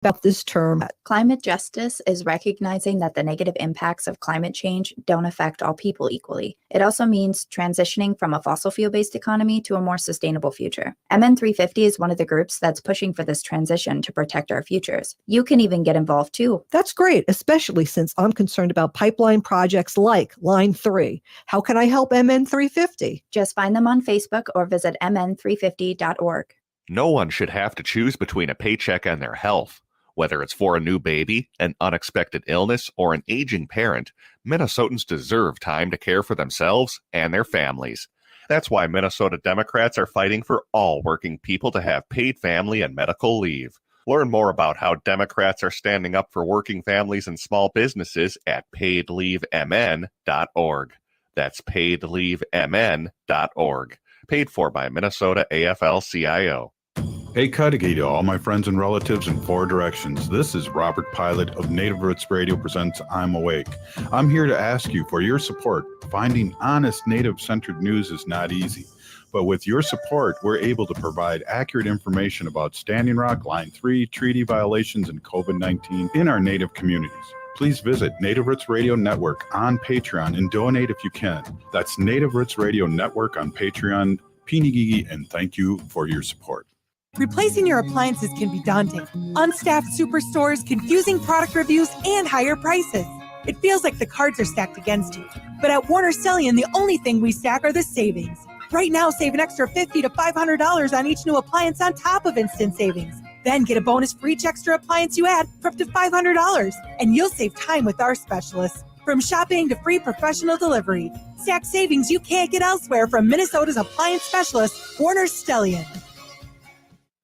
about this term. Climate justice is recognizing that the negative impacts of climate change don't affect all people equally. It also means transitioning from a fossil fuel-based economy to a more sustainable future. MN 350 is one of the groups that's pushing for this transition to protect our futures. You can even get involved too. That's great, especially since I'm concerned about pipeline projects like Line 3. How can I help MN 350? Just find them on Facebook or visit mn350.org. No one should have to choose between a paycheck and their health. Whether it's for a new baby, an unexpected illness, or an aging parent, Minnesotans deserve time to care for themselves and their families. That's why Minnesota Democrats are fighting for all working people to have paid family and medical leave. Learn more about how Democrats are standing up for working families and small businesses at paidleavemn.org. That's paidleavemn.org. Paid for by Minnesota AFL-CIO. Hey, Cudahy to all my friends and relatives in four directions. This is Robert Pilot of Native Roots Radio presents I'm Awake. I'm here to ask you for your support. Finding honest Native-centered news is not easy, but with your support, we're able to provide accurate information about Standing Rock, Line 3, treaty violations, and COVID-19 in our Native communities. Please visit Native Roots Radio Network on Patreon and donate if you can. That's Native Roots Radio Network on Patreon. Pinigigi, and thank you for your support. Replacing your appliances can be daunting. Unstaffed superstores, confusing product reviews, and higher prices. It feels like the cards are stacked against you. But at Warner Stellian, the only thing we stack are the savings. Right now, save an extra $50 to $500 on each new appliance on top of instant savings. Then get a bonus for each extra appliance you add for up to $500. And you'll save time with our specialists. From shopping to free professional delivery. Stack savings you can't get elsewhere from Minnesota's appliance specialist, Warner Stellian.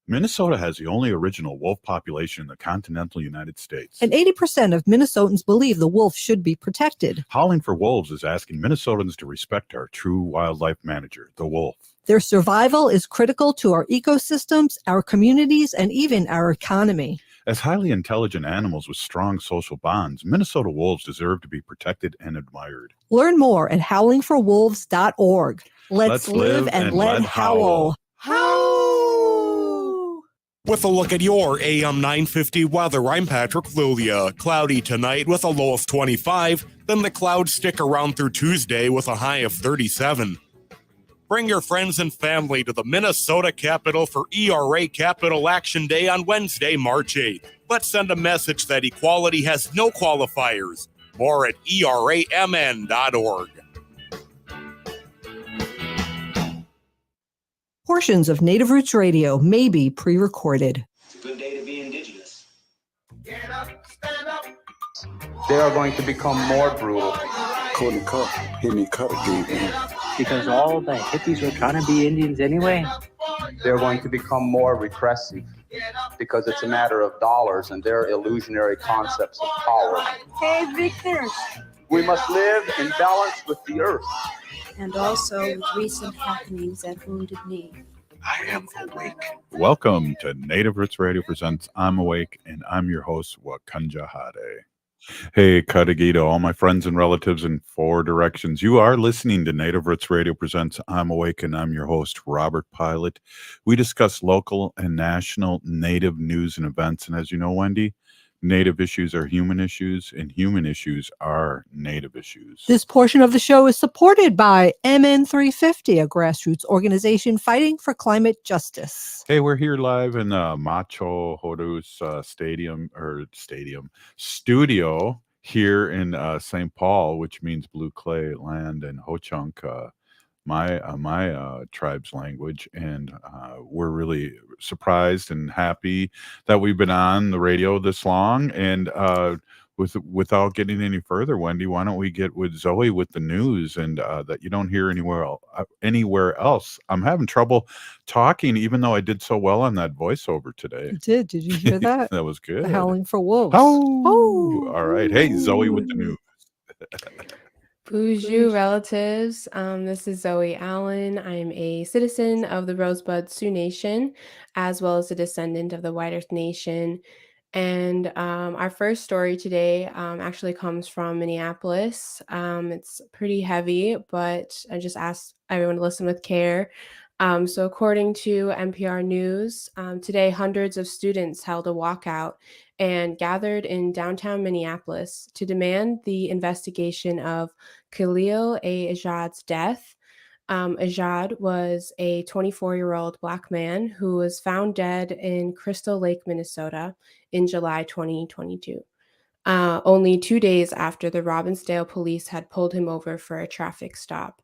Minnesota has the only original wolf population in the continental United States. And 80% of Minnesotans believe the wolf should be protected. Howling for Wolves is asking Minnesotans to respect our true wildlife manager, the wolf. Their survival is critical to our ecosystems, our communities, and even our economy. As highly intelligent animals with strong social bonds, Minnesota wolves deserve to be protected and admired. Learn more at howlingforwolves.org. Let's live and let howl. Howl! With a look at your AM 950 weather, I'm Patrick Lulia. Cloudy tonight with a low of 25, then the clouds stick around through Tuesday with a high of 37. Bring your friends and family to the Minnesota Capitol for ERA Capital Action Day on Wednesday, March 8th. Let's send a message that equality has no qualifiers. More at eramn.org. Portions of Native Roots Radio may be pre-recorded. It's a good day to be indigenous. Get up, stand up. They are going to become more brutal. Courtney Cup, hit me cut again. Because all the hippies were trying to be Indians anyway. They're going to become more repressive because it's a matter of dollars and their illusionary concepts of power. Hey, Victor. We must live in balance with the earth. And also with recent happenings at Wounded Knee. I am awake. Welcome to Native Roots Radio presents I'm Awake, and I'm your host, Wakanja Hade. Hey, Cudahy to all my friends and relatives in four directions. You are listening to Native Roots Radio presents I'm Awake, and I'm your host, Robert Pilot. We discuss local and national Native news and events, and as you know, Wendy, Native issues are human issues, and human issues are Native issues. This portion of the show is supported by MN 350, a grassroots organization fighting for climate justice. Hey, we're here live in the Macho Horus studio here in St. Paul, which means blue clay land, and Ho-Chunk, my tribe's language, and we're really surprised and happy that we've been on the radio this long. And without getting any further, Wendy, why don't we get with Zoe with the news and that you don't hear anywhere else. I'm having trouble talking, even though I did so well on that voiceover today. You did? Did you hear that? That was good. The howling for wolves. Oh, all right. Hey, Zoe with the news. Bonjour, relatives. This is Zoe Allen. I'm a citizen of the Rosebud Sioux Nation, as well as a descendant of the White Earth Nation. And our first story today actually comes from Minneapolis. It's pretty heavy, but I just asked everyone to listen with care. So, according to NPR News, today hundreds of students held a walkout and gathered in downtown Minneapolis to demand the investigation of Khalil A. Ajad's death. Ajad was a 24-year-old Black man who was found dead in Crystal Lake, Minnesota in July 2022, only 2 days after the Robbinsdale police had pulled him over for a traffic stop.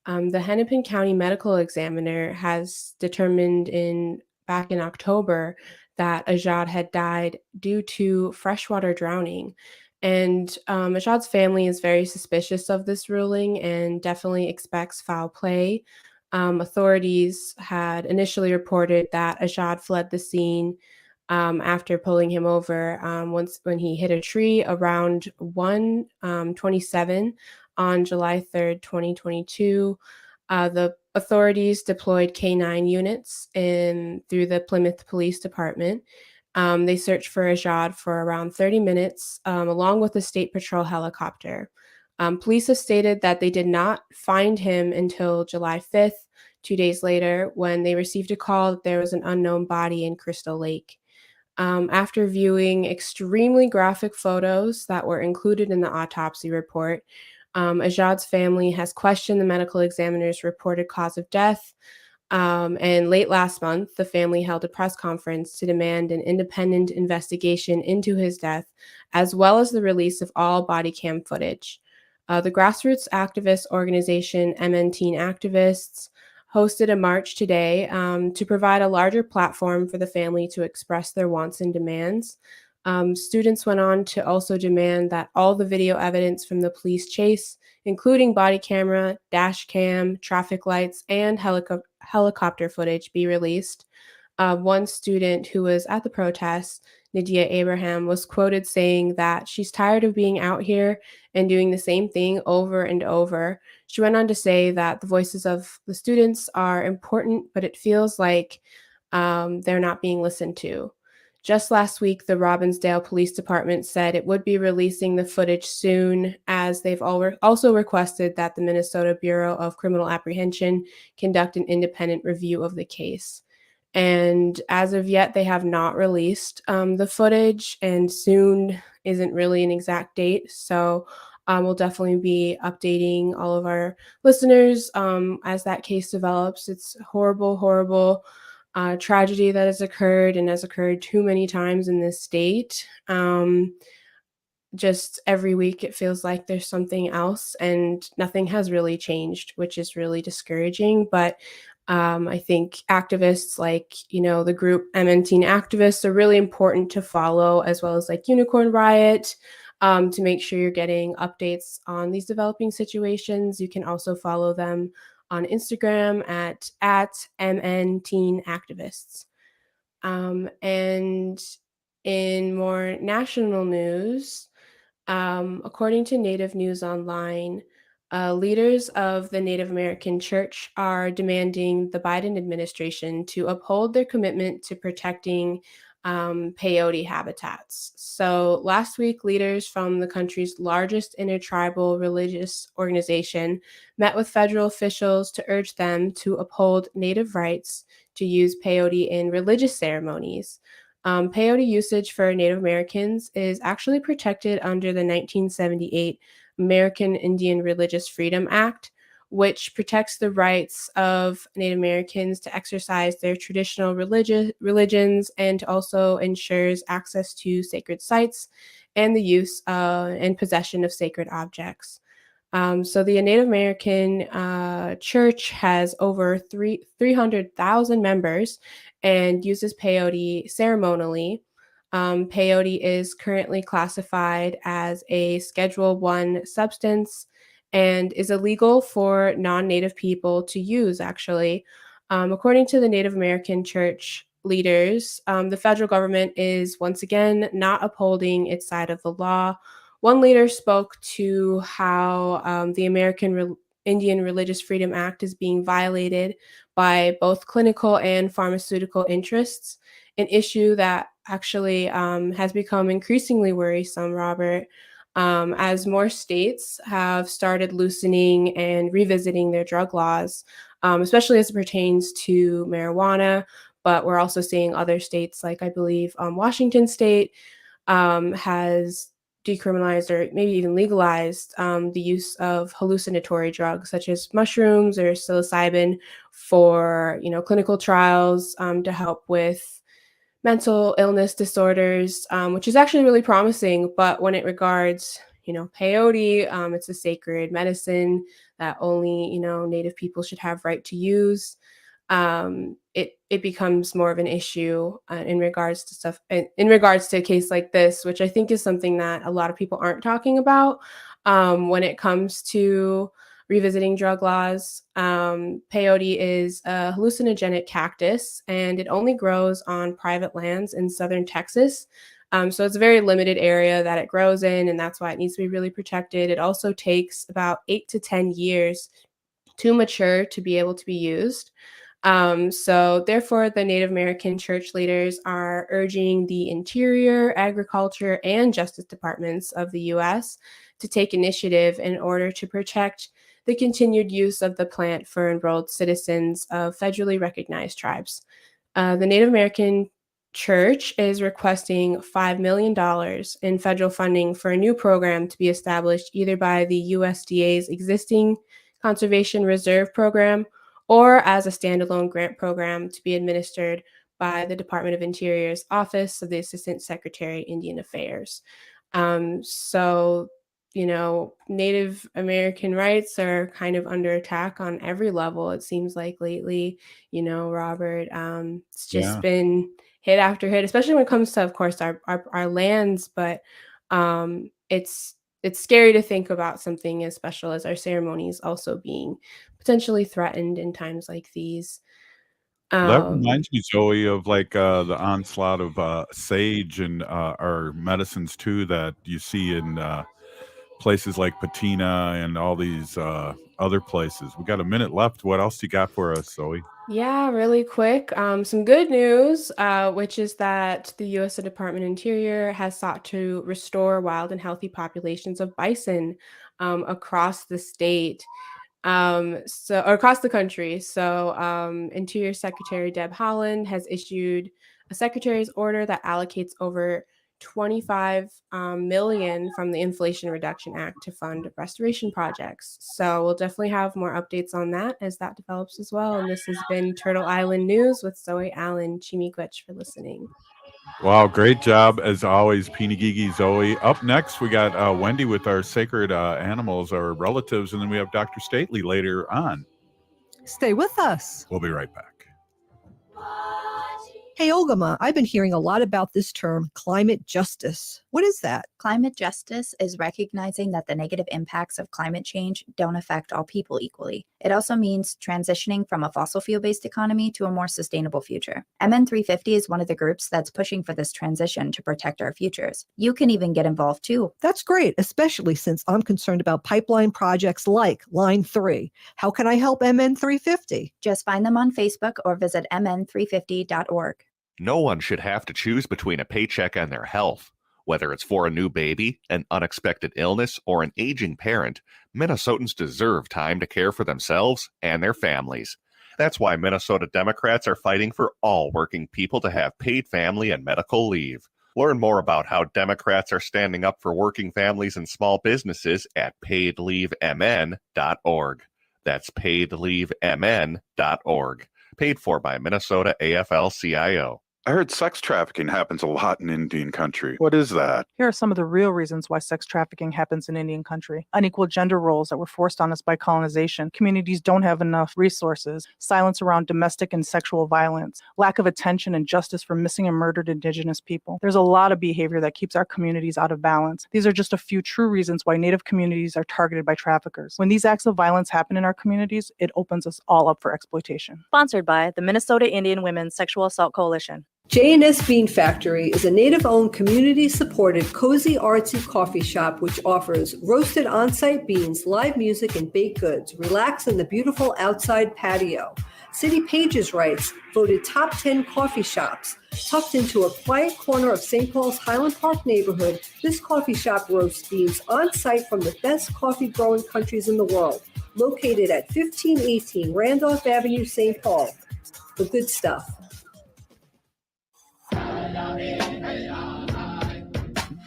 The Hennepin County medical examiner has determined back in October that Ajad had died due to freshwater drowning. And Ajad's family is very suspicious of this ruling and definitely expects foul play. Authorities had initially reported that Ajad fled the scene after pulling him over when he hit a tree around 1:27 on July 3rd, 2022. The authorities deployed K-9 units through the Plymouth Police Department. They searched for Ajad for around 30 minutes, along with a state patrol helicopter. Police have stated that they did not find him until July 5th, 2 days later, when they received a call that there was an unknown body in Crystal Lake. After viewing extremely graphic photos that were included in the autopsy report, Ajad's family has questioned the medical examiner's reported cause of death. And late last month, the family held a press conference to demand an independent investigation into his death, as well as the release of all body cam footage. The grassroots activist organization MN Teen Activists hosted a march today to provide a larger platform for the family to express their wants and demands. Students went on to also demand that all the video evidence from the police chase, including body camera, dash cam, traffic lights, and helicopter footage, be released. One student who was at the protest, Nadia Abraham, was quoted saying that she's tired of being out here and doing the same thing over and over. She went on to say that the voices of the students are important, but it feels like they're not being listened to. Just last week, the Robbinsdale Police Department said it would be releasing the footage soon, as they've also requested that the Minnesota Bureau of Criminal Apprehension conduct an independent review of the case. And as of yet, they have not released the footage, and soon isn't really an exact date. So we'll definitely be updating all of our listeners as that case develops. It's horrible, horrible tragedy that has occurred and has occurred too many times in this state. Just every week it feels like there's something else and nothing has really changed, which is really discouraging. But I think activists like, the group MN Teen Activists are really important to follow, as well as like Unicorn Riot, to make sure you're getting updates on these developing situations. You can also follow them on Instagram at MN Teen Activists. And in more national news, according to Native News Online, leaders of the Native American Church are demanding the Biden administration to uphold their commitment to protecting peyote habitats. So last week, leaders from the country's largest intertribal religious organization met with federal officials to urge them to uphold Native rights to use peyote in religious ceremonies. Peyote usage for Native Americans is actually protected under the 1978 American Indian Religious Freedom Act, which protects the rights of Native Americans to exercise their traditional religions and also ensures access to sacred sites and the use and possession of sacred objects. So the Native American Church has over 300,000 members and uses peyote ceremonially. Peyote is currently classified as a Schedule 1 substance and is illegal for non-Native people to use, actually. According to the Native American Church leaders, the federal government is once again not upholding its side of the law. One leader spoke to how the American Indian Religious Freedom Act is being violated by both clinical and pharmaceutical interests, an issue that actually has become increasingly worrisome, Robert, as more states have started loosening and revisiting their drug laws. especially as it pertains to marijuana. But we're also seeing other states, like I believe Washington State has decriminalized or maybe even legalized the use of hallucinatory drugs such as mushrooms or psilocybin for clinical trials to help with mental illness disorders, which is actually really promising. But when it regards peyote, it's a sacred medicine that only Native people should have right to use. It becomes more of an issue in regards to a case like this, which I think is something that a lot of people aren't talking about when it comes to revisiting drug laws. Peyote is a hallucinogenic cactus, and it only grows on private lands in southern Texas. So it's a very limited area that it grows in, and that's why it needs to be really protected. It also takes about 8 to 10 years to mature to be able to be used. So therefore, the Native American church leaders are urging the Interior, Agriculture, and Justice Departments of the U.S. to take initiative in order to protect the continued use of the plant for enrolled citizens of federally recognized tribes. The Native American Church is requesting $5 million in federal funding for a new program to be established either by the USDA's existing Conservation Reserve Program or as a standalone grant program to be administered by the Department of Interior's Office of the Assistant Secretary, Indian Affairs. So, Native American rights are kind of under attack on every level, it seems like lately, Robert. It's just been hit after hit, especially when it comes to, of course, our lands, but it's scary to think about something as special as our ceremonies also being potentially threatened in times like these. That reminds me, Zoe, of the onslaught of sage and our medicines too that you see in places like Patina and all these other places. We got a minute left. What else you got for us, Zoe? Yeah, really quick. Some good news, which is that the U.S. Department of Interior has sought to restore wild and healthy populations of bison across the state. Or across the country. So Interior Secretary Deb Haaland has issued a secretary's order that allocates over $25 million from the Inflation Reduction Act to fund restoration projects. So we'll definitely have more updates on that as that develops as well. And this has been Turtle Island News with Zoe Allen. Chimigwech for listening. Wow, great job as always, Pinigigi Zoe. Up next, we got Wendy with our sacred animals, our relatives, and then we have Dr. Stately later on. Stay with us. We'll be right back. Hey, Ogama, I've been hearing a lot about this term, climate justice. What is that? Climate justice is recognizing that the negative impacts of climate change don't affect all people equally. It also means transitioning from a fossil fuel-based economy to a more sustainable future. MN 350 is one of the groups that's pushing for this transition to protect our futures. You can even get involved too. That's great, especially since I'm concerned about pipeline projects like Line 3. How can I help MN 350? Just find them on Facebook or visit mn350.org. No one should have to choose between a paycheck and their health. Whether it's for a new baby, an unexpected illness, or an aging parent, Minnesotans deserve time to care for themselves and their families. That's why Minnesota Democrats are fighting for all working people to have paid family and medical leave. Learn more about how Democrats are standing up for working families and small businesses at paidleavemn.org. That's paidleavemn.org. Paid for by Minnesota AFL-CIO. I heard sex trafficking happens a lot in Indian country. What is that? Here are some of the real reasons why sex trafficking happens in Indian country. Unequal gender roles that were forced on us by colonization. Communities don't have enough resources. Silence around domestic and sexual violence. Lack of attention and justice for missing and murdered Indigenous people. There's a lot of behavior that keeps our communities out of balance. These are just a few true reasons why Native communities are targeted by traffickers. When these acts of violence happen in our communities, it opens us all up for exploitation. Sponsored by the Minnesota Indian Women's Sexual Assault Coalition. J&S Bean Factory is a native-owned, community-supported, cozy, artsy coffee shop which offers roasted on-site beans, live music, and baked goods. Relax in the beautiful outside patio. City Pages writes, voted top 10 coffee shops. Tucked into a quiet corner of St. Paul's Highland Park neighborhood, this coffee shop roasts beans on-site from the best coffee-growing countries in the world. located at 1518 Randolph Avenue, St. Paul. The good stuff.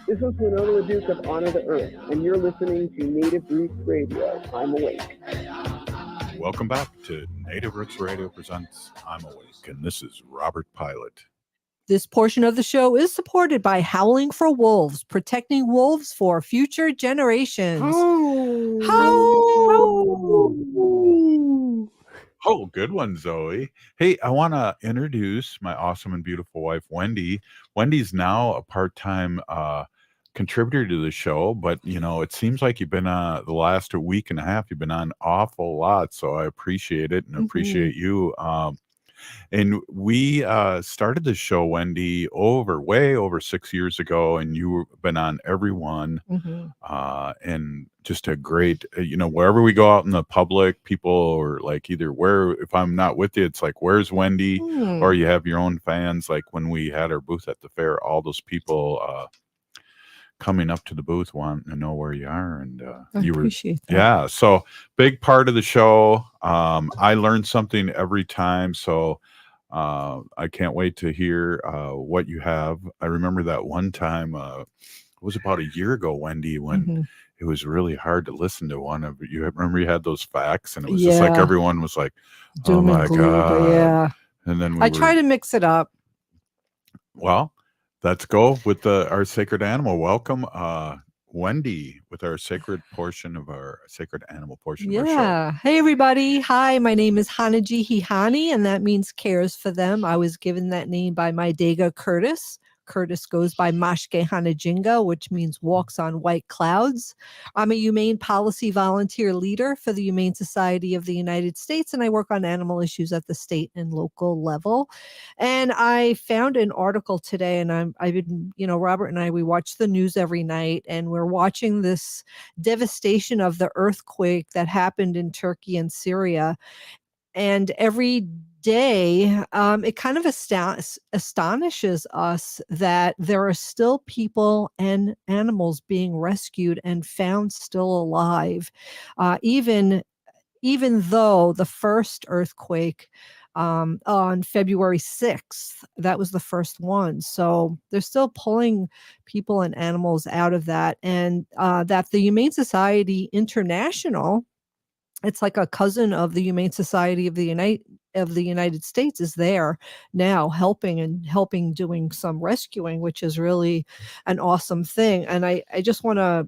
This is Winona Duke of Honor the Earth, and you're listening to Native Roots Radio. I'm Awake. Welcome back to Native Roots Radio presents I'm Awake, and this is Robert Pilot. This portion of the show is supported by Howling for Wolves, protecting wolves for future generations. Oh, good one, Zoe. Hey, I want to introduce my awesome and beautiful wife, Wendy. Wendy's now a part-time contributor to the show, but it seems like you've been the last week and a half, you've been on an awful lot, so I appreciate it and appreciate you. And we started the show, Wendy, way over 6 years ago, and you've been on every one. And just a great, wherever we go out in the public, people are like, if I'm not with you, it's like, where's Wendy? Or you have your own fans, like when we had our booth at the fair, all those people coming up to the booth want to know where you are, and I appreciate that. Yeah, so big part of the show. I learned something every time, so I can't wait to hear what you have. I remember that one time, it was about a year ago, Wendy, when it was really hard to listen to one of you. Remember you had those facts, and it was just like everyone was like, Doom "Oh and my gloom, god!" but yeah, And then I try to mix it up. Well, let's go with our sacred animal. Welcome, Wendy, with our sacred animal portion of our show. Hey, everybody. Hi, my name is Hanaji Hihani, and that means cares for them. I was given that name by my Dega Curtis. Curtis goes by Mashke Hanajinga, which means walks on white clouds. I'm a humane policy volunteer leader for the Humane Society of the United States, and I work on animal issues at the state and local level. And I found an article today, and I've been, Robert and I, we watch the news every night, and we're watching this devastation of the earthquake that happened in Turkey and Syria. And every day, it kind of astonishes us that there are still people and animals being rescued and found still alive, even though the first earthquake on February 6th, that was the first one. So they're still pulling people and animals out of that, and that the Humane Society International, it's like a cousin of the Humane Society of the United States, is there now helping doing some rescuing, which is really an awesome thing. And I just want to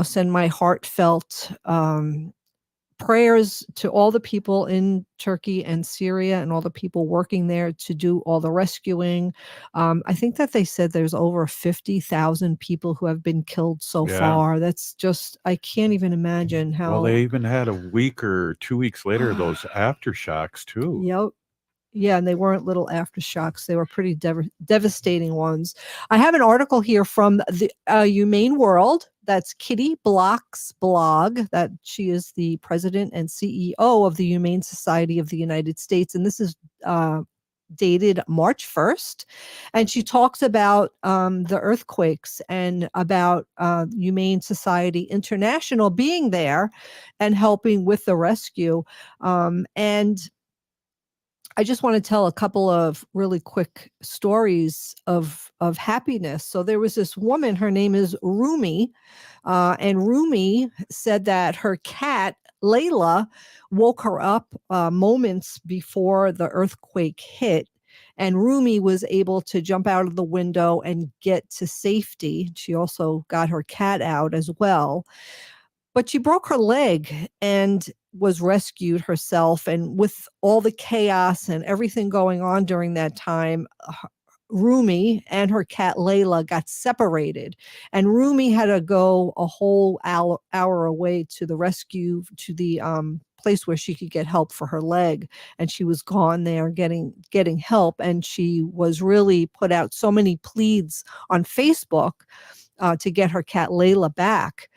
send my heartfelt prayers to all the people in Turkey and Syria and all the people working there to do all the rescuing. I think that they said there's over 50,000 people who have been killed so far. That's just, I can't even imagine how. Well, they even had a week or 2 weeks later those aftershocks too. Yep. Yeah, and they weren't little aftershocks. They were pretty devastating ones. I have an article here from the Humane World. That's Kitty Block's blog. That she is the president and CEO of the Humane Society of the United States. And this is dated March 1st. And she talks about the earthquakes and about Humane Society International being there and helping with the rescue. And I just want to tell a couple of really quick stories of happiness. So there was this woman, her name is Rumi, and Rumi said that her cat, Layla, woke her up moments before the earthquake hit. And Rumi was able to jump out of the window and get to safety. She also got her cat out as well. But she broke her leg and was rescued herself. And with all the chaos and everything going on during that time, Rumi and her cat Layla got separated. And Rumi had to go a whole hour away to the rescue, to the place where she could get help for her leg. And she was gone there getting help. And she was really put out so many pleads on Facebook to get her cat Layla back.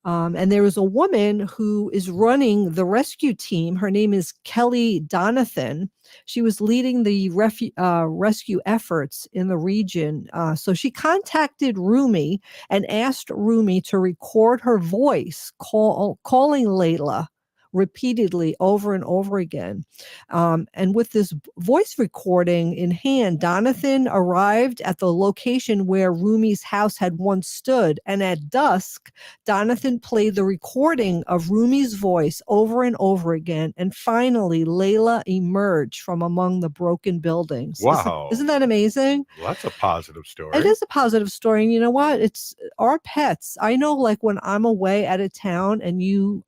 And there is a woman who is running the rescue team. Her name is Kelly Donathan. She was leading the rescue efforts in the region. So she contacted Rumi and asked Rumi to record her voice calling Layla repeatedly over and over again. And with this voice recording in hand, Donathan arrived at the location where Rumi's house had once stood. And at dusk, Donathan played the recording of Rumi's voice over and over again. And finally, Layla emerged from among the broken buildings. Wow. Isn't that amazing? Well, that's a positive story. It is a positive story. And you know what? It's our pets. I know, like, when I'm away out of town and you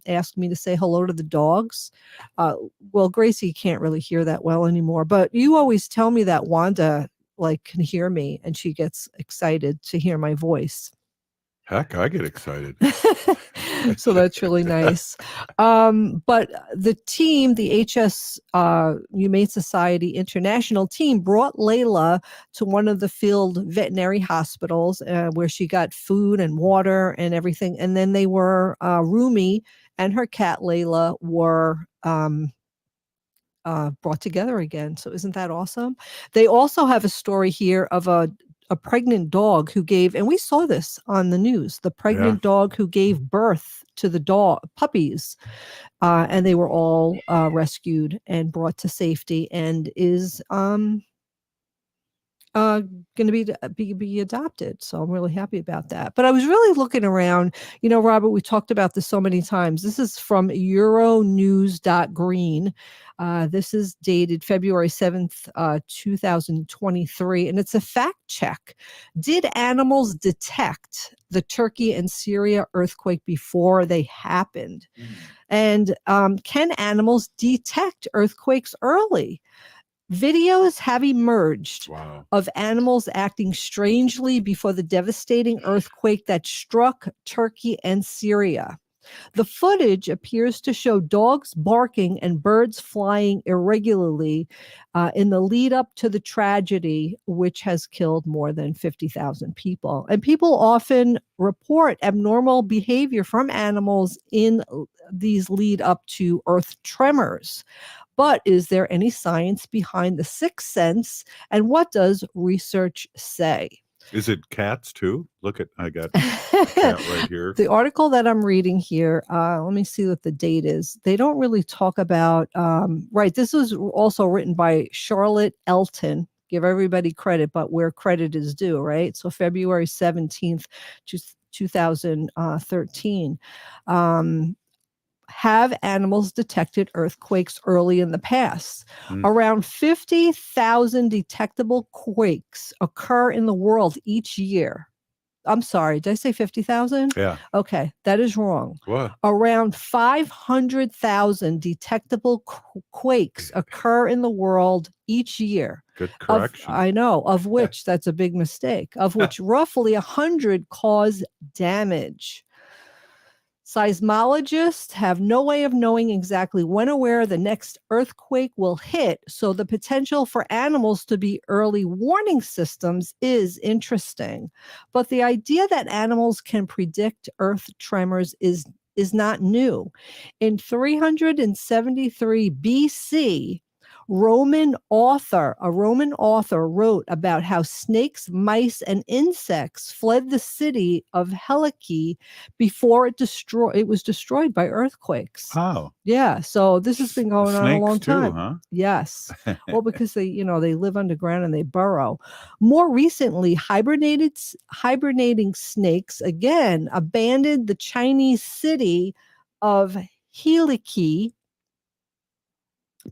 ask me to say hello to the dogs, well, Gracie can't really hear that well anymore, but you always tell me that Wanda, like, can hear me and she gets excited to hear my voice. Heck, I get excited. So that's really nice. But the team, the HS Humane Society International team, brought Layla to one of the field veterinary hospitals where she got food and water and everything. And then they were, Rumi and her cat Layla were brought together again. So isn't that awesome? They also have a story here of a pregnant dog who gave, and we saw this on the news, the pregnant dog who gave birth to the puppies, and they were all rescued and brought to safety, and is going to be adopted. So I'm really happy about that. But I was really looking around, you know, Robert, we talked about this so many times. This is from euronews.green. This is dated February 7th, 2023, and it's a fact check. Did animals detect the Turkey and Syria earthquake before they happened? And can animals detect earthquakes early? Videos have emerged of animals acting strangely before the devastating earthquake that struck Turkey and Syria. The footage appears to show dogs barking and birds flying irregularly in the lead up to the tragedy, which has killed more than 50,000 people. And people often report abnormal behavior from animals in these lead up to earth tremors. But is there any science behind the sixth sense? And what does research say? Is it cats too? Look at, I got a cat right here. The article that I'm reading here, let me see what the date is. They don't really talk about, right. This was also written by Charlotte Elton. Give everybody credit, but where credit is due, right? So February 17th, 2013. Have animals detected earthquakes early in the past? Around 50,000 detectable quakes occur in the world each year. I'm sorry, did I say 50,000? Yeah. Okay, that is wrong. What? Around 500,000 detectable quakes occur in the world each year. Good correction. I know, of which, that's a big mistake, of which roughly 100 cause damage. Seismologists have no way of knowing exactly when or where the next earthquake will hit, so the potential for animals to be early warning systems is interesting. But the idea that animals can predict earth tremors is not new. In 373 BC, a Roman author wrote about how snakes, mice, and insects fled the city of Helike before it was destroyed by earthquakes. Oh. Yeah, so this has been going on a long time. Huh? Yes. Well, because they live underground and they burrow. More recently, hibernating snakes again abandoned the Chinese city of Helike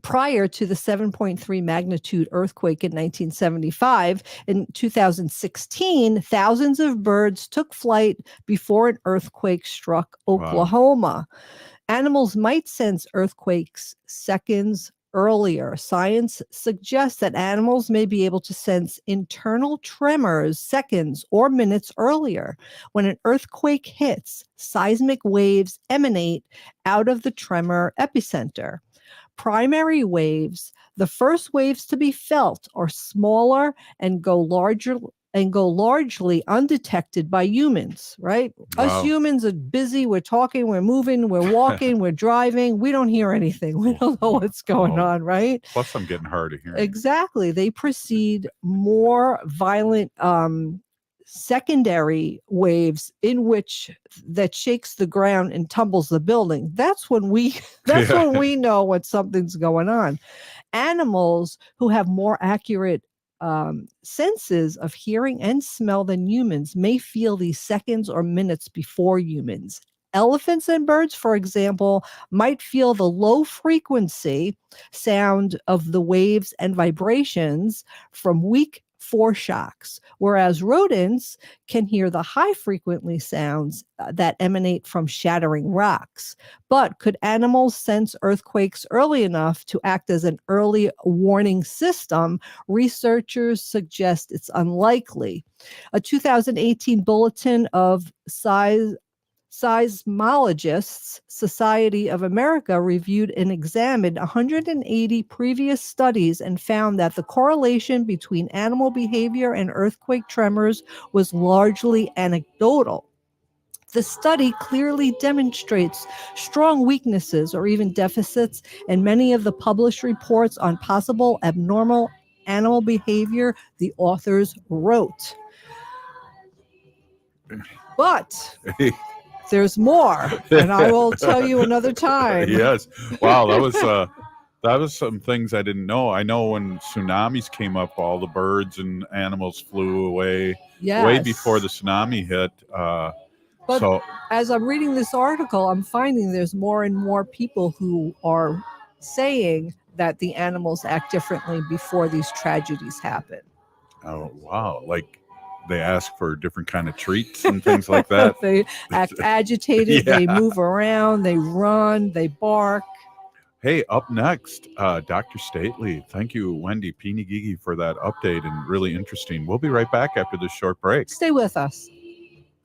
prior to the 7.3 magnitude earthquake in 1975. In 2016, thousands of birds took flight before an earthquake struck Oklahoma. Wow. Animals might sense earthquakes seconds earlier. Science suggests that animals may be able to sense internal tremors seconds or minutes earlier. When an earthquake hits, seismic waves emanate out of the tremor epicenter. Primary waves, the first waves to be felt, are smaller and go larger and go largely undetected by humans, right? Wow. Us humans are busy. We're talking, we're moving, we're walking, we're driving. We don't hear anything. We don't know what's going on, right? Plus, I'm getting hard of hearing. Exactly. They precede more violent secondary waves in which that shakes the ground and tumbles the building. That's when we when we know what something's going on. Animals who have more accurate senses of hearing and smell than humans may feel these seconds or minutes before humans. Elephants and birds, for example, might feel the low frequency sound of the waves and vibrations from weak foreshocks, whereas rodents can hear the high frequency sounds that emanate from shattering rocks. But could animals sense earthquakes early enough to act as an early warning system? Researchers suggest it's unlikely. A 2018 bulletin of Seismologists Society of America reviewed and examined 180 previous studies and found that the correlation between animal behavior and earthquake tremors was largely anecdotal. The study clearly demonstrates strong weaknesses or even deficits in many of the published reports on possible abnormal animal behavior, the authors wrote. But there's more, and I will tell you another time. Yes. Wow, that was some things I didn't know. I know when tsunamis came up, all the birds and animals flew away way before the tsunami hit. But as I'm reading this article, I'm finding there's more and more people who are saying that the animals act differently before these tragedies happen. Oh, wow. Like they ask for different kind of treats and things like that. They act agitated, they move around, they run, they bark. Hey, up next, Dr. Stately. Thank you, Wendy Pilot, for that update and really interesting. We'll be right back after this short break. Stay with us.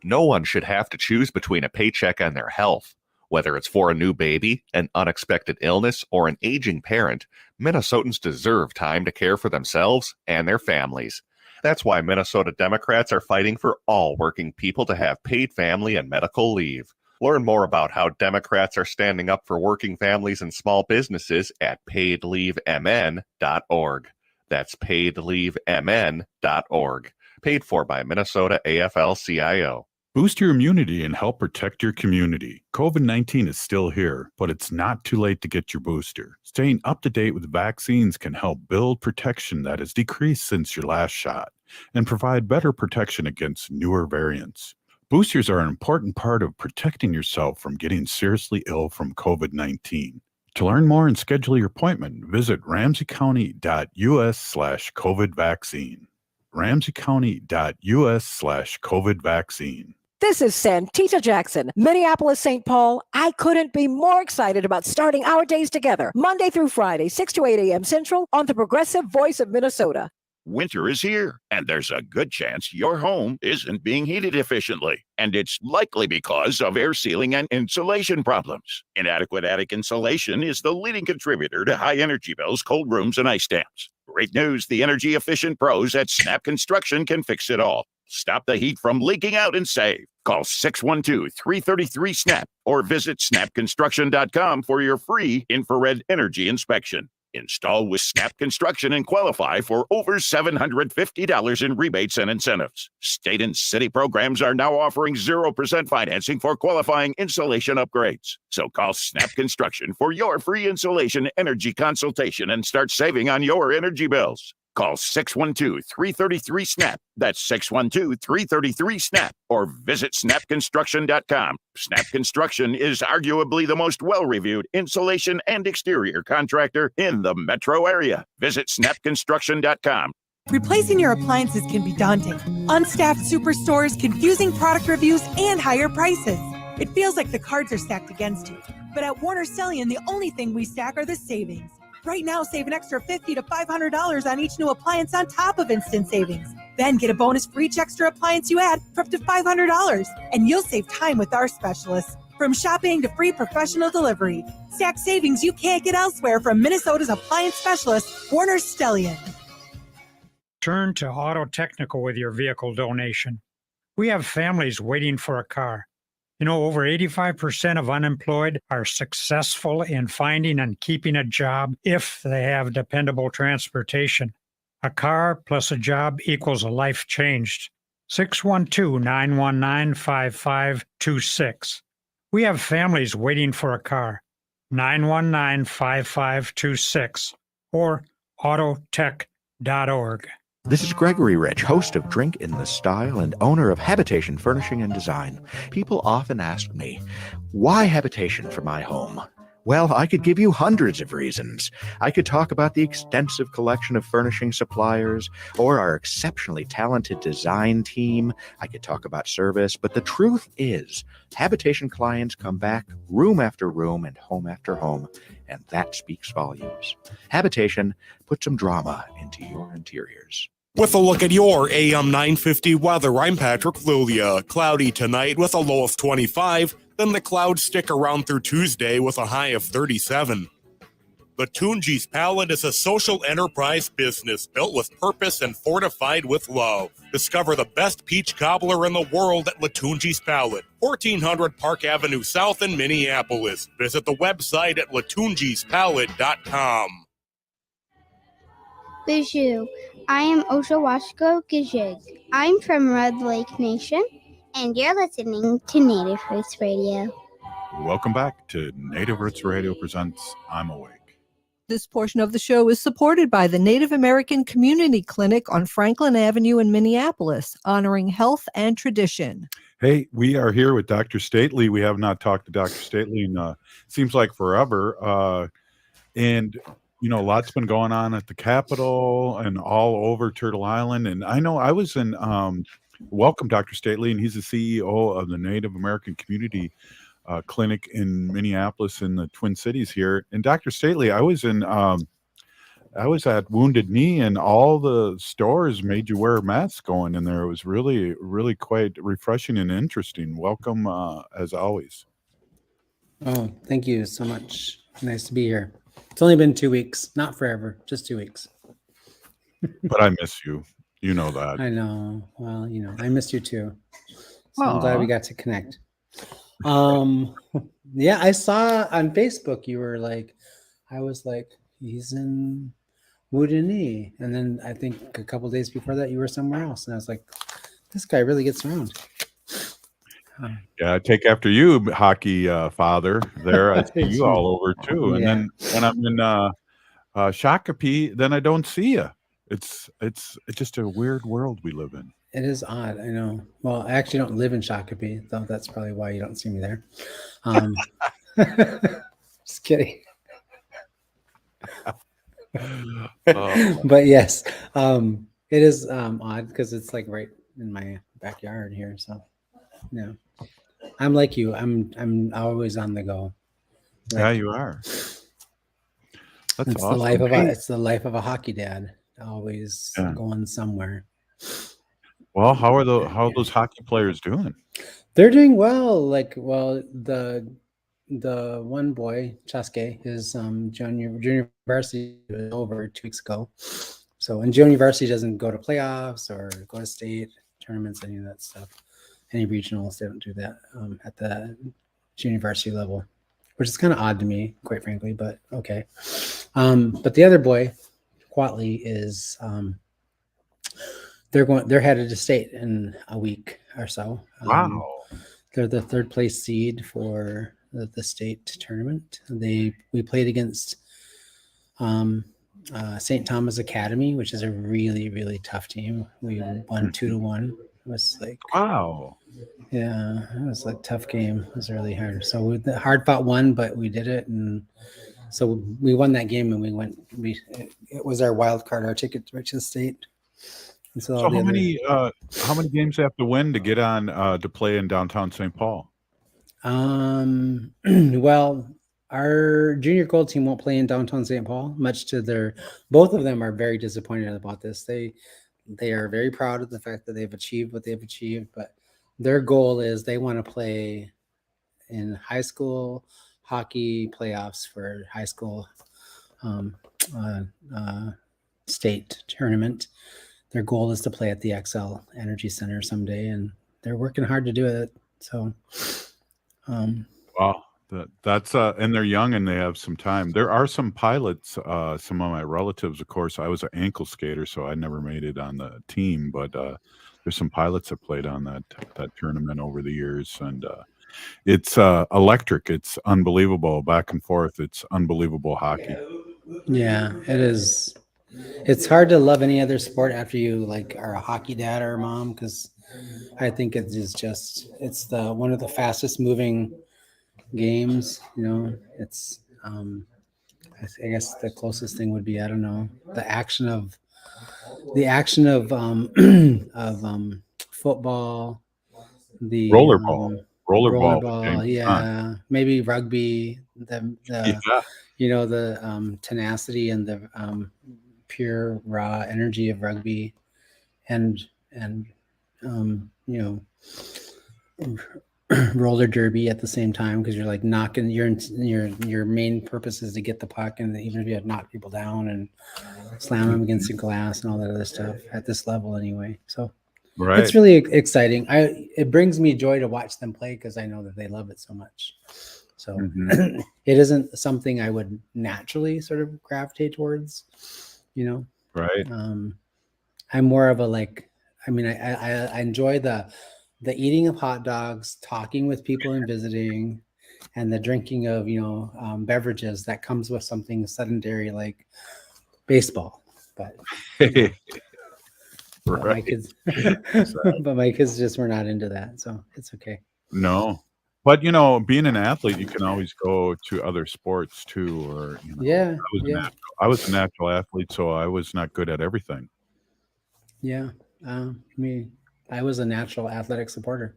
No one should have to choose between a paycheck and their health. Whether it's for a new baby, an unexpected illness, or an aging parent, Minnesotans deserve time to care for themselves and their families. That's why Minnesota Democrats are fighting for all working people to have paid family and medical leave. Learn more about how Democrats are standing up for working families and small businesses at paidleavemn.org. That's paidleavemn.org. Paid for by Minnesota AFL-CIO. Boost your immunity and help protect your community. COVID-19 is still here, but it's not too late to get your booster. Staying up to date with vaccines can help build protection that has decreased since your last shot and provide better protection against newer variants. Boosters are an important part of protecting yourself from getting seriously ill from COVID-19. To learn more and schedule your appointment, visit ramseycounty.us/COVID vaccine. ramseycounty.us/COVID vaccine. This is Santita Jackson, Minneapolis, St. Paul. I couldn't be more excited about starting our days together, Monday through Friday, 6 to 8 a.m. Central, on the Progressive Voice of Minnesota. Winter is here, and there's a good chance your home isn't being heated efficiently. And it's likely because of air sealing and insulation problems. Inadequate attic insulation is the leading contributor to high energy bills, cold rooms, and ice dams. Great news, the energy-efficient pros at Snap Construction can fix it all. Stop the heat from leaking out and save. Call 612-333-SNAP or visit snapconstruction.com for your free infrared energy inspection. Install with Snap Construction and qualify for over $750 in rebates and incentives. State and city programs are now offering 0% financing for qualifying insulation upgrades. So call Snap Construction for your free insulation energy consultation and start saving on your energy bills. Call 612-333-SNAP. That's 612-333-SNAP. Or visit snapconstruction.com. Snap Construction is arguably the most well-reviewed insulation and exterior contractor in the metro area. Visit snapconstruction.com. Replacing your appliances can be daunting. Unstaffed superstores, confusing product reviews, and higher prices. It feels like the cards are stacked against you. But at Warner Stellian, the only thing we stack are the savings. Right now, save an extra $50 to $500 on each new appliance on top of instant savings. Then get a bonus for each extra appliance you add for up to $500. And you'll save time with our specialists. From shopping to free professional delivery. Stack savings you can't get elsewhere from Minnesota's appliance specialist, Warner Stellian. Turn to Auto Technical with your vehicle donation. We have families waiting for a car. You know, over 85% of unemployed are successful in finding and keeping a job if they have dependable transportation. A car plus a job equals a life changed. 612-919-5526. We have families waiting for a car. 919-5526 or autotech.org. This is Gregory Rich, host of Drink in the Style and owner of Habitation Furnishing and Design. People often ask me, why habitation for my home? Well, I could give you hundreds of reasons. I could talk about the extensive collection of furnishing suppliers or our exceptionally talented design team. I could talk about service, but the truth is, habitation clients come back room after room and home after home, and that speaks volumes. Habitation puts some drama into your interiors. With a look at your AM 950 weather, I'm Patrick Lulia. Cloudy tonight with a low of 25. Then the clouds stick around through Tuesday with a high of 37. Latunji's Palette is a social enterprise business built with purpose and fortified with love. Discover the best peach cobbler in the world at Latunji's Palette, 1400 Park Avenue South in Minneapolis. Visit the website at latunjispalette.com. Bijou. I am Oshawashko Gijig. I'm from Red Lake Nation, and you're listening to Native Roots Radio. Welcome back to Native Roots Radio presents I'm Awake. This portion of the show is supported by the Native American Community Clinic on Franklin Avenue in Minneapolis, honoring health and tradition. Hey, we are here with Dr. Stately. We have not talked to Dr. Stately in seems like forever. And you know, lots been going on at the Capitol and all over Turtle Island. And I know I was in welcome Dr. Stately, and he's the CEO of the Native American Community Clinic in Minneapolis in the Twin Cities here. And Dr. Stately, I was at Wounded Knee, and all the stores made you wear a mask going in there. It was really, really quite refreshing and interesting. Welcome as always. Oh, thank you so much. Nice to be here. It's only been 2 weeks, not forever, just 2 weeks. But I miss you. You know that. I know. Well, you know, I missed you too. So I'm glad we got to connect. Yeah, I saw on Facebook you were like, I was like, he's in Wounded Knee. And then I think a couple days before that you were somewhere else. And I was like, this guy really gets around. Yeah, I take after you, hockey father. There, I see you all over too. And then when I'm in Shakopee, then I don't see you. It's just a weird world we live in. It is odd, I know. Well, I actually don't live in Shakopee, though. That's probably why you don't see me there. Just kidding. But yes, it is odd because it's like right in my backyard here. So yeah, I'm like you. I'm always on the go. Like, yeah, you are. That's it's awesome. It's the life of a hockey dad. Always going somewhere. Well, how are those hockey players doing? They're doing well. Like, well, the one boy, Chaske, his junior varsity was over 2 weeks ago. So, and junior varsity doesn't go to playoffs or go to state tournaments, any of that stuff. Any regionals, they don't do that at the junior varsity level, which is kind of odd to me, quite frankly, but okay. But the other boy, Quatley, is they're headed to state in a week or so. Wow. They're the third place seed for the state tournament. We played against St. Thomas Academy, which is a really, really tough team. We won 2-1. It was like, wow. Yeah, it was a tough game. It was really hard. So the hard fought one, but we did it, and so we won that game, and it was our wild card, our ticket right to the state. And so how many games do you have to win to get on to play in downtown St. Paul? Well, our junior gold team won't play in downtown St. Paul, much to both of them are very disappointed about this. They are very proud of the fact that they've achieved what they've achieved, but their goal is they want to play in high school hockey playoffs for high school state tournament. their goal is to play at the XL Energy Center someday, and they're working hard to do it. So, wow, that's and they're young and they have some time. There are some pilots. Some of my relatives, of course. I was an ankle skater, so I never made it on the team. But there's some pilots that played on that tournament over the years, and it's electric. It's unbelievable, back and forth. It's unbelievable hockey. yeah, it is. It's hard to love any other sport after you like are a hockey dad or a mom, because I think it is just it's the one of the fastest moving games. You know, it's I guess the closest thing would be, I don't know, the action of of football, the Rollerball. rollerball, yeah, maybe rugby, the you know, the tenacity and the pure raw energy of rugby, and you know, roller derby at the same time, because you're like knocking your main purpose is to get the puck, and even if you have to knock people down and slam them against the glass and all that other stuff at this level anyway. So it's really exciting. It brings me joy to watch them play, because I know that they love it so much. So it isn't something I would naturally sort of gravitate towards, you know. Right. I'm more of a like, I mean, I enjoy the eating of hot dogs, talking with people and visiting, and the drinking of, you know, beverages that comes with something sedentary like baseball. But but my kids but my kids just were not into that, so it's okay. No. But, you know, being an athlete, you can always go to other sports too, or, you know, Yeah, I was a natural athlete, so I was not good at everything. Yeah. I was a natural athletic supporter.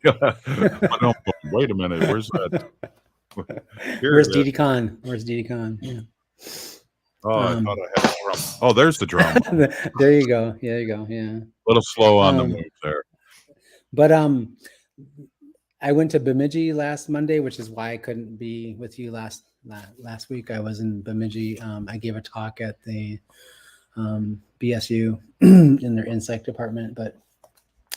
No, wait a minute. Where's that? Where's Didi Khan? Where's Didi Khan? Yeah. Oh, I thought I had a drum. Oh, there's the drum. There you go. There you go. Yeah. A little slow on the move there. But I went to Bemidji last Monday, which is why I couldn't be with you last week. I was in Bemidji. I gave a talk at the BSU in their insect department, but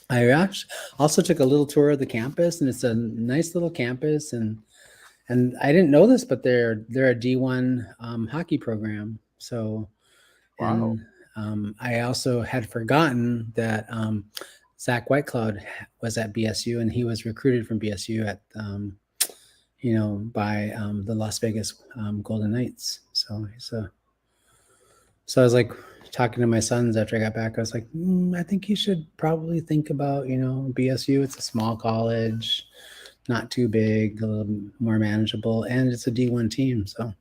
I actually also took a little tour of the campus, and it's a nice little campus, and I didn't know this, but they're a D1 hockey program. So, wow. And I also had forgotten that Zach Whitecloud was at BSU, and he was recruited from BSU at you know, by the Las Vegas Golden Knights. So I was like talking to my sons after I got back. I was like, I think you should probably think about, you know, BSU. It's a small college, not too big, a little more manageable, and it's a D1 team. So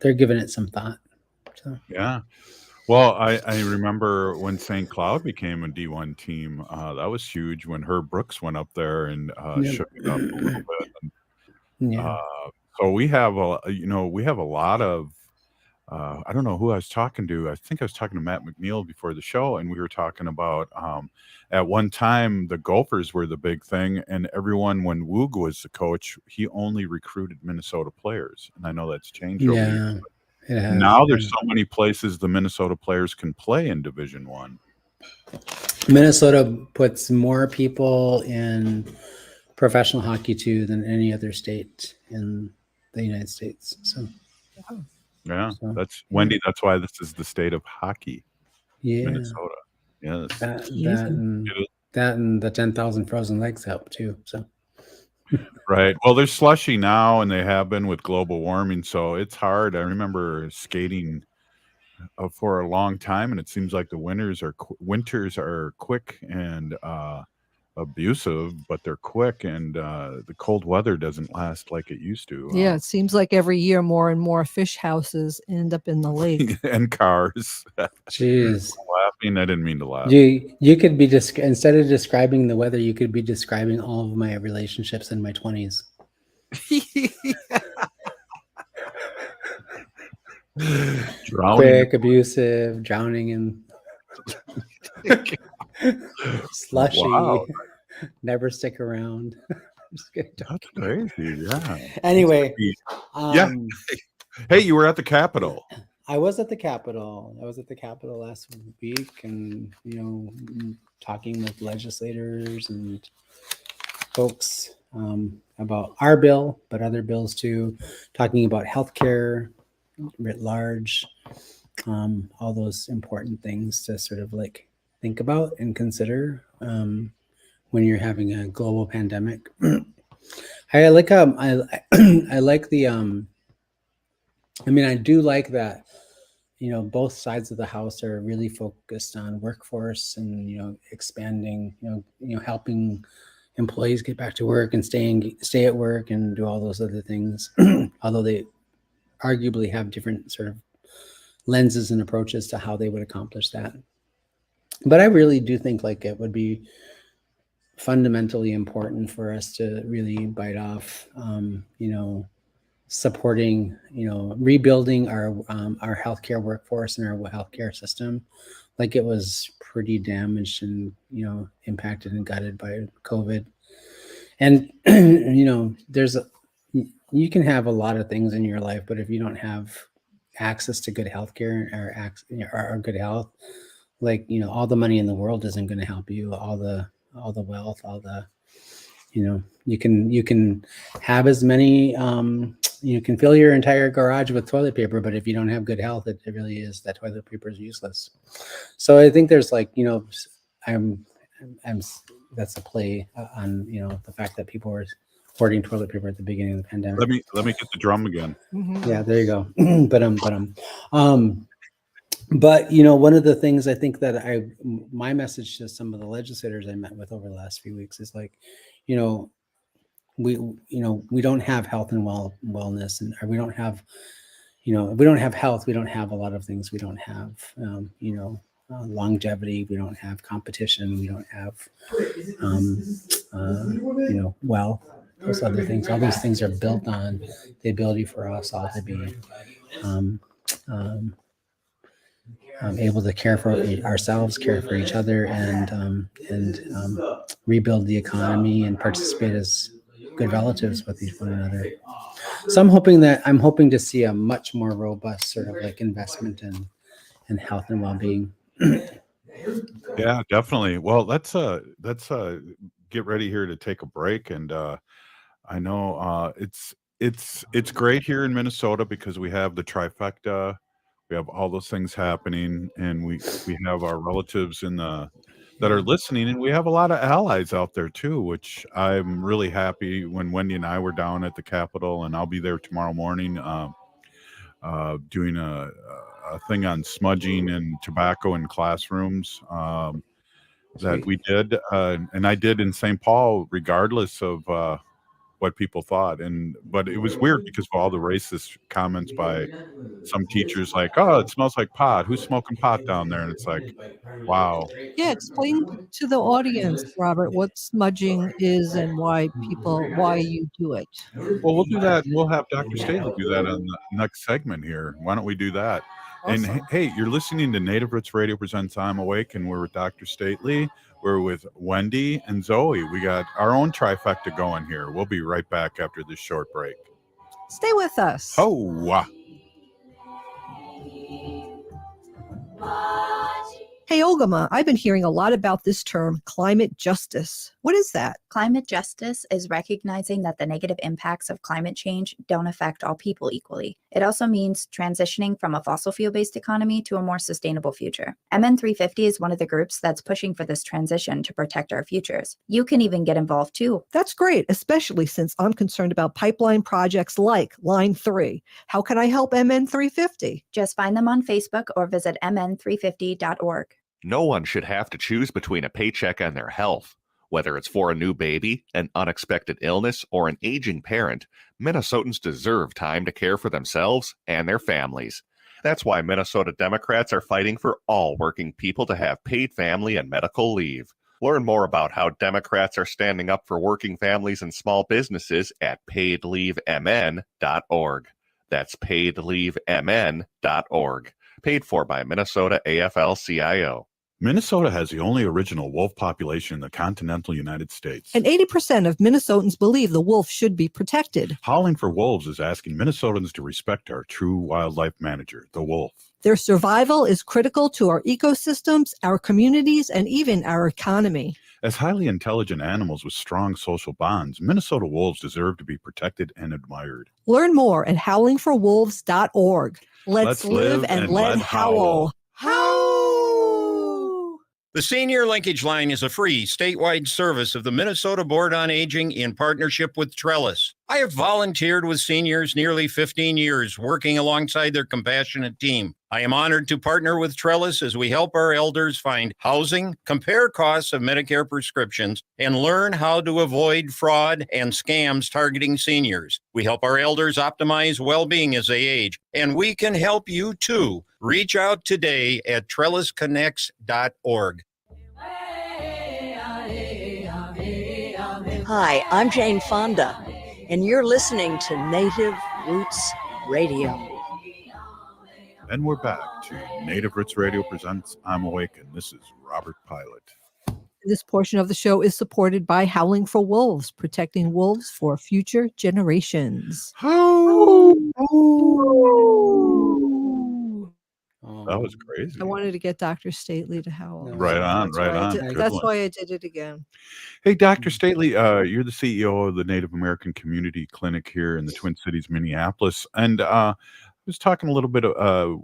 they're giving it some thought. So yeah. Well, I remember when St. Cloud became a D1 team. That was huge when Herb Brooks went up there and shook it up a little bit. And, so we have a lot of I don't know who I was talking to. I think I was talking to Matt McNeil before the show, and we were talking about at one time the Gophers were the big thing, and everyone, when Woog was the coach, he only recruited Minnesota players, and I know that's changed over the years. Now there's so many places the Minnesota players can play in Division I. Minnesota puts more people in professional hockey too than any other state in the United States. So. Yeah, that's Wendy. That's why this is the state of hockey. Yeah, Minnesota. Yes, that and the 10,000 frozen legs help too. So, right. Well, they're slushy now, and they have been with global warming, so it's hard. I remember skating for a long time, and it seems like the winters are quick and abusive, but they're quick, and the cold weather doesn't last like it used to. Yeah, it seems like every year more and more fish houses end up in the lake. And cars. Jeez. I'm laughing. I didn't mean to laugh. You could be instead of describing the weather, you could be describing all of my relationships in my 20s. Quick, abusive, drowning in slushy. Wow. Never stick around. That's crazy. Yeah. Anyway, yeah. Hey, you were at the Capitol. I was at the Capitol. I was at the Capitol last week, and talking with legislators and folks about our bill, but other bills too, talking about healthcare writ large, all those important things to sort of like think about and consider when you're having a global pandemic. I like I like the I do like that both sides of the house are really focused on workforce and expanding, helping employees get back to work and stay at work and do all those other things. Although they arguably have different sort of lenses and approaches to how they would accomplish that. But I really do think like it would be fundamentally important for us to really bite off, supporting, rebuilding our healthcare workforce and our healthcare system. Like it was pretty damaged and, impacted and gutted by COVID. And, you can have a lot of things in your life, but if you don't have access to good healthcare or good health, like, all the money in the world isn't going to help you. All the wealth, all the, you can have as many, you can fill your entire garage with toilet paper, but if you don't have good health, it really is, that toilet paper is useless. So I think there's like, that's a play on, the fact that people were hoarding toilet paper at the beginning of the pandemic. Let me get the drum again. Yeah, there you go. But one of the things I think that my message to some of the legislators I met with over the last few weeks is like, we don't have health and wellness, and we don't have, if we don't have health, we don't have a lot of things. We don't have, longevity. We don't have competition. We don't have, wealth. Those other things. All these things are built on the ability for us all to be able to care for ourselves, care for each other, and rebuild the economy and participate as good relatives with one another. So I'm hoping to see a much more robust sort of like investment in health and well-being. Yeah, definitely. Well, let's get ready here to take a break, and I know it's great here in Minnesota because we have the trifecta. We have all those things happening, and we have our relatives that are listening, and we have a lot of allies out there too, which I'm really happy. When Wendy and I were down at the Capitol, and I'll be there tomorrow morning, doing a thing on smudging and tobacco in classrooms that we did, and I did in St. Paul, regardless of what people thought. But it was weird because of all the racist comments by some teachers, like, "Oh, it smells like pot. Who's smoking pot down there?" And it's like, wow. Yeah, explain to the audience, Robert, what smudging is and why you do it. Well, we'll do that. We'll have Dr. Stately do that on the next segment here. Why don't we do that? Awesome. And hey, you're listening to Native Roots Radio presents I'm Awake, and we're with Dr. Stately. We're with Wendy and Zoe. We got our own trifecta going here. We'll be right back after this short break. Stay with us. Oh, Hey, Ogama, I've been hearing a lot about this term, climate justice. What is that? Climate justice is recognizing that the negative impacts of climate change don't affect all people equally. It also means transitioning from a fossil fuel-based economy to a more sustainable future. MN 350 is one of the groups that's pushing for this transition to protect our futures. You can even get involved too. That's great, especially since I'm concerned about pipeline projects like Line 3. How can I help MN 350? Just find them on Facebook or visit mn350.org. No one should have to choose between a paycheck and their health. Whether it's for a new baby, an unexpected illness, or an aging parent, Minnesotans deserve time to care for themselves and their families. That's why Minnesota Democrats are fighting for all working people to have paid family and medical leave. Learn more about how Democrats are standing up for working families and small businesses at paidleavemn.org. That's paidleavemn.org. Paid for by Minnesota AFL-CIO. Minnesota has the only original wolf population in the continental United States. And 80% of Minnesotans believe the wolf should be protected. Howling for Wolves is asking Minnesotans to respect our true wildlife manager, the wolf. Their survival is critical to our ecosystems, our communities, and even our economy. As highly intelligent animals with strong social bonds, Minnesota wolves deserve to be protected and admired. Learn more at howlingforwolves.org. Let's live and let howl. The Senior Linkage Line is a free statewide service of the Minnesota Board on Aging in partnership with Trellis. I have volunteered with seniors nearly 15 years, working alongside their compassionate team. I am honored to partner with Trellis as we help our elders find housing, compare costs of Medicare prescriptions, and learn how to avoid fraud and scams targeting seniors. We help our elders optimize well-being as they age, and we can help you too. Reach out today at trellisconnects.org. Hi, I'm Jane Fonda, and you're listening to Native Roots Radio. And we're back to Native Roots Radio presents I'm Awake, and this is Robert Pilot. This portion of the show is supported by Howling for Wolves, protecting wolves for future generations. That was crazy. I wanted to get Dr. Stately to howl. Right on, right on. That's why I did it again. Hey, Dr. Stately, you're the CEO of the Native American Community Clinic here in the Twin Cities, Minneapolis. And I was talking a little bit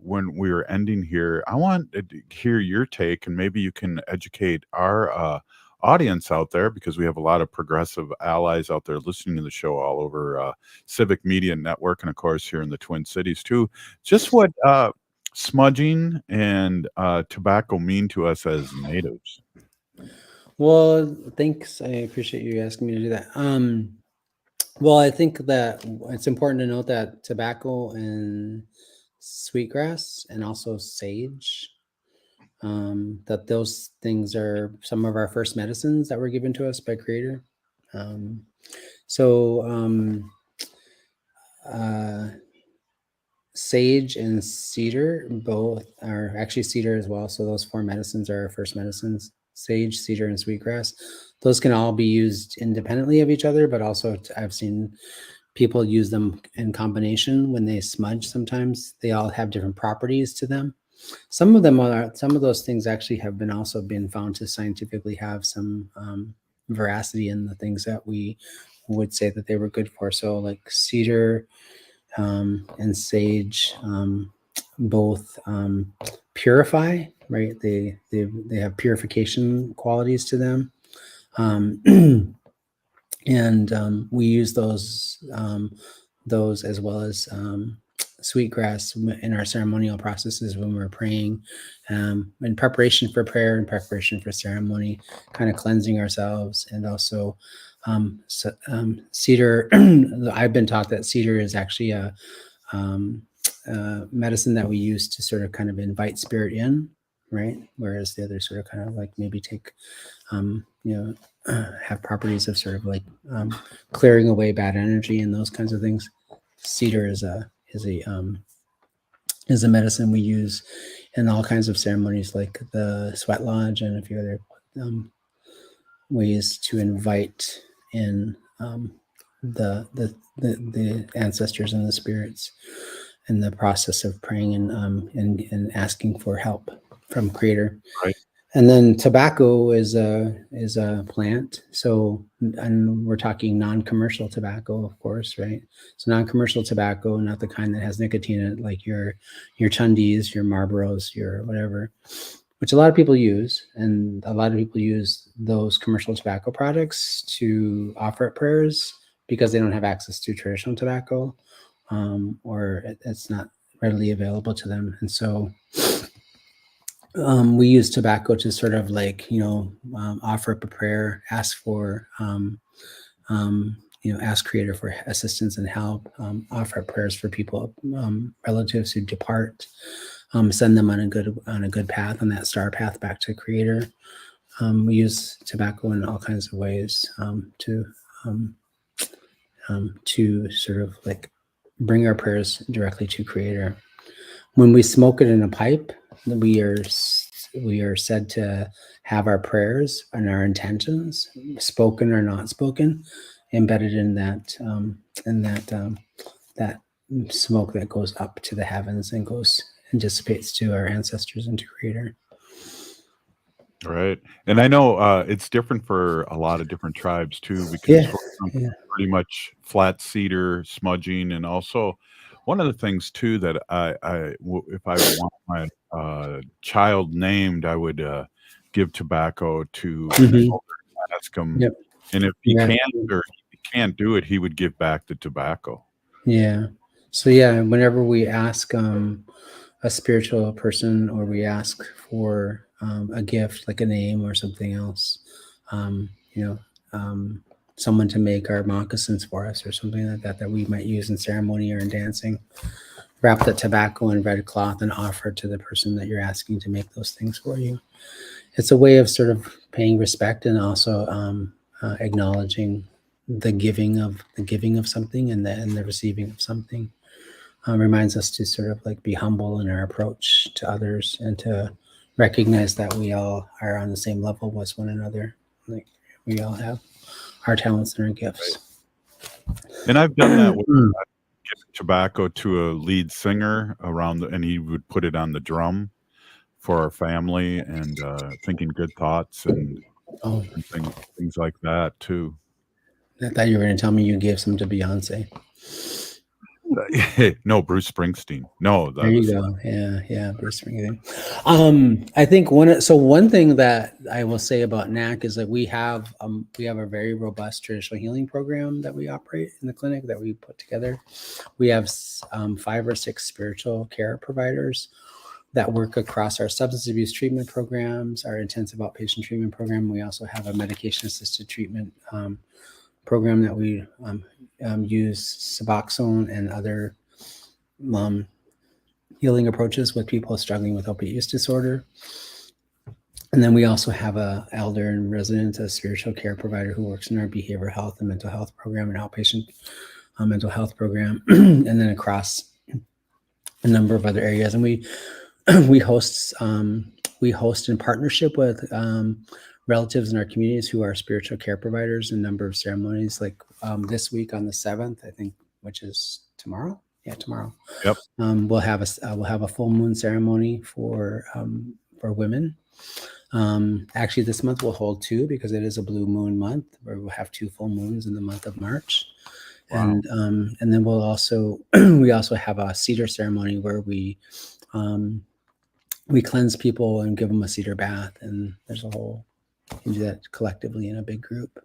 when we were ending here. I want to hear your take, and maybe you can educate our audience out there, because we have a lot of progressive allies out there listening to the show all over Civic Media Network, and of course here in the Twin Cities too. Just what smudging and tobacco mean to us as natives. Well, thanks. I appreciate you asking me to do that. Well, I think that it's important to note that tobacco and sweetgrass and also sage, that those things are some of our first medicines that were given to us by Creator. Sage and cedar both are actually cedar as well. So those four medicines are our first medicines: sage, cedar, and sweetgrass. Those can all be used independently of each other, but also I've seen people use them in combination when they smudge. Sometimes they all have different properties to them. Some of those things actually have been found to scientifically have some veracity in the things that we would say that they were good for. So like cedar and sage both purify, right? They have purification qualities to them. And we use those as well as sweetgrass in our ceremonial processes when we're praying, in preparation for prayer, in preparation for ceremony, kind of cleansing ourselves. And also cedar, I've been taught that cedar is actually a medicine that we use to sort of kind of invite spirit in, right? Whereas the other sort of kind of like maybe take, have properties of sort of like clearing away bad energy and those kinds of things. Cedar is a medicine we use in all kinds of ceremonies, like the sweat lodge and a few other ways to invite in the ancestors and the spirits in the process of praying and asking for help from Creator. Right. And then tobacco is a plant. So, and we're talking non-commercial tobacco, of course, right? So non-commercial tobacco, not the kind that has nicotine in it, like your Chundis, your Marlboros, your whatever, which a lot of people use. And a lot of people use those commercial tobacco products to offer at prayers because they don't have access to traditional tobacco, or it's not readily available to them. And so we use tobacco to sort of like, offer up a prayer, ask for, ask Creator for assistance and help, offer up prayers for people, relatives who depart, send them on a good path, on that star path back to Creator. We use tobacco in all kinds of ways to sort of like bring our prayers directly to Creator. When we smoke it in a pipe, we are we are said to have our prayers and our intentions, spoken or not spoken, embedded in that that smoke that goes up to the heavens and goes and dissipates to our ancestors and to Creator. Right. And I know it's different for a lot of different tribes too, because Yeah, for yeah. pretty much flat cedar smudging, and also one of the things too that if I want my child named, I would give tobacco to an Mhm. elder and ask him, Yep. and if he Yeah. can't or he can't do it, he would give back the tobacco. Yeah. So yeah, whenever we ask a spiritual person or we ask for a gift like a name or something else, you know, someone to make our moccasins for us or something like that that we might use in ceremony or in dancing, wrap the tobacco in red cloth and offer it to the person that you're asking to make those things for you. It's a way of sort of paying respect and also acknowledging the giving of something and the receiving of something. Reminds us to sort of like be humble in our approach to others and to recognize that we all are on the same level as one another. Like we all have our talents and our gifts. And I've done that with giving tobacco to a lead singer and he would put it on the drum for our family, and thinking good thoughts and things like that too. I thought you were going to tell me you gave some to Beyonce. No, Bruce Springsteen. No, There you go. Yeah, Bruce Springsteen. I think one thing that I will say about NACC is that we have a very robust traditional healing program that we operate in the clinic that we put together. We have 5 or 6 spiritual care providers that work across our substance abuse treatment programs, our intensive outpatient treatment program. We also have a medication-assisted treatment program that we use Suboxone and other healing approaches with people struggling with opiate use disorder. And then we also have a elder in residence, a spiritual care provider who works in our behavioral health and mental health program and outpatient mental health program, and then across a number of other areas. And we host in partnership with relatives in our communities who are spiritual care providers in a number of ceremonies, like this week on the 7th, I think, which is tomorrow. Yeah, tomorrow. Yep. We'll have a full moon ceremony for women. Actually, this month we'll hold 2 because it is a blue moon month, where we'll have 2 full moons in the month of March. Wow. And then we'll also we also have a cedar ceremony where we cleanse people and give them a cedar bath, and there's a whole, we do that collectively in a big group.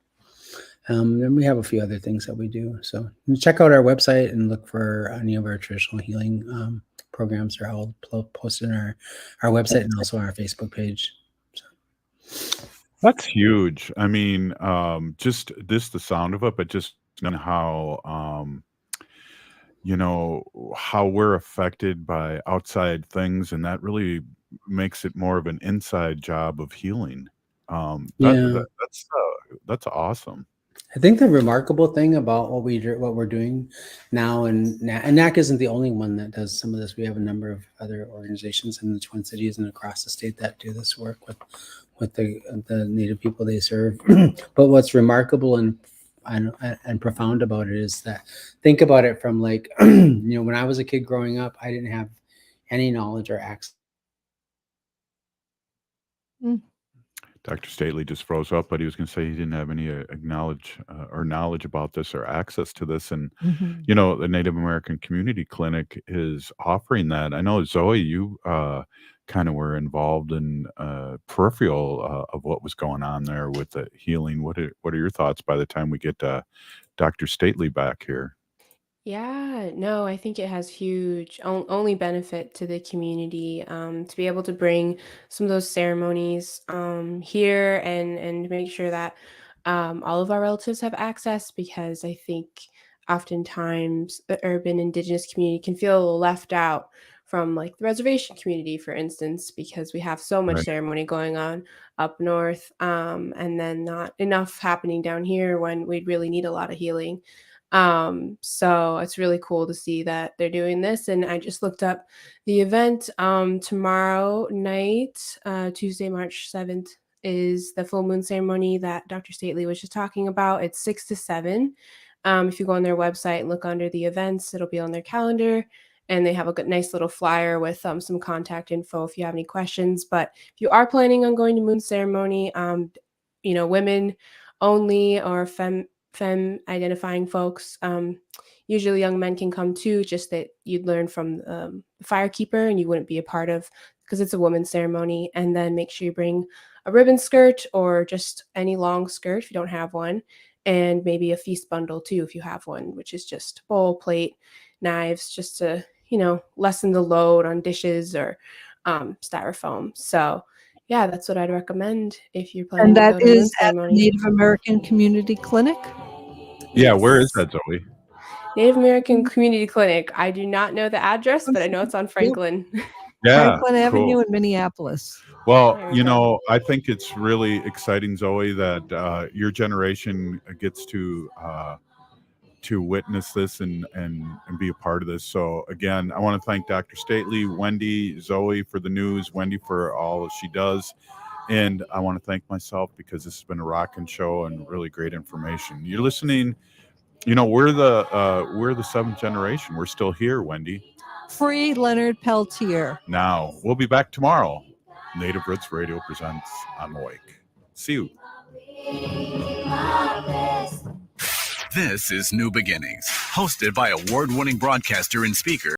Then we have a few other things that we do. So check out our website and look for any of our traditional healing programs. Are all posted on our website and also our Facebook page. So. That's huge. I mean, just the sound of it, but just how how we're affected by outside things, and that really makes it more of an inside job of healing. That's awesome. I think the remarkable thing about what we're doing now, and NACC isn't the only one that does some of this. We have a number of other organizations in the Twin Cities and across the state that do this work with the Native people they serve. But what's remarkable and profound about it is that, think about it from like, when I was a kid growing up, I didn't have any knowledge or access. Dr. Stately just froze up, but he was going to say he didn't have any knowledge about this or access to this. And, the Native American Community Clinic is offering that. I know, Zoe, you kind of were involved in peripheral of what was going on there with the healing. What are your thoughts by the time we get Dr. Stately back here? Yeah, no, I think it has huge only benefit to the community, to be able to bring some of those ceremonies here and make sure that all of our relatives have access, because I think oftentimes the urban indigenous community can feel left out from like the reservation community, for instance, because we have so much Right. ceremony going on up north, and then not enough happening down here when we'd really need a lot of healing. So it's really cool to see that they're doing this. And I just looked up the event. Tomorrow night, Tuesday, March 7th, is the full moon ceremony that Dr. Stately was just talking about. It's 6 to 7. If you go on their website and look under the events, it'll be on their calendar. And they have a good, nice little flyer with some contact info if you have any questions. But if you are planning on going to moon ceremony, women only or femme identifying folks. Usually young men can come too, just that you'd learn from the firekeeper and you wouldn't be a part of, because it's a women's ceremony. And then make sure you bring a ribbon skirt or just any long skirt if you don't have one, and maybe a feast bundle too if you have one, which is just bowl, plate, knives, just to lessen the load on dishes or styrofoam. So yeah, that's what I'd recommend if you're planning And to that go to moon is at the ceremony. Native American Community Clinic. Yeah, where is that, Zoe? Native American Community Clinic. I do not know the address, but I know it's on Franklin. Yeah, Franklin Avenue cool. in Minneapolis. Well, I think it's really exciting, Zoe, that your generation gets to witness this and be a part of this. So again, I want to thank Dr. Stately, Wendy, Zoe for the news, Wendy for all she does. And I want to thank myself because this has been a rocking show and really great information. You're listening. We're the seventh generation. We're still here, Wendy. Free Leonard Peltier. Now, we'll be back tomorrow. Native Roots Radio presents I'm Awake. See you. This is New Beginnings, hosted by award-winning broadcaster and speaker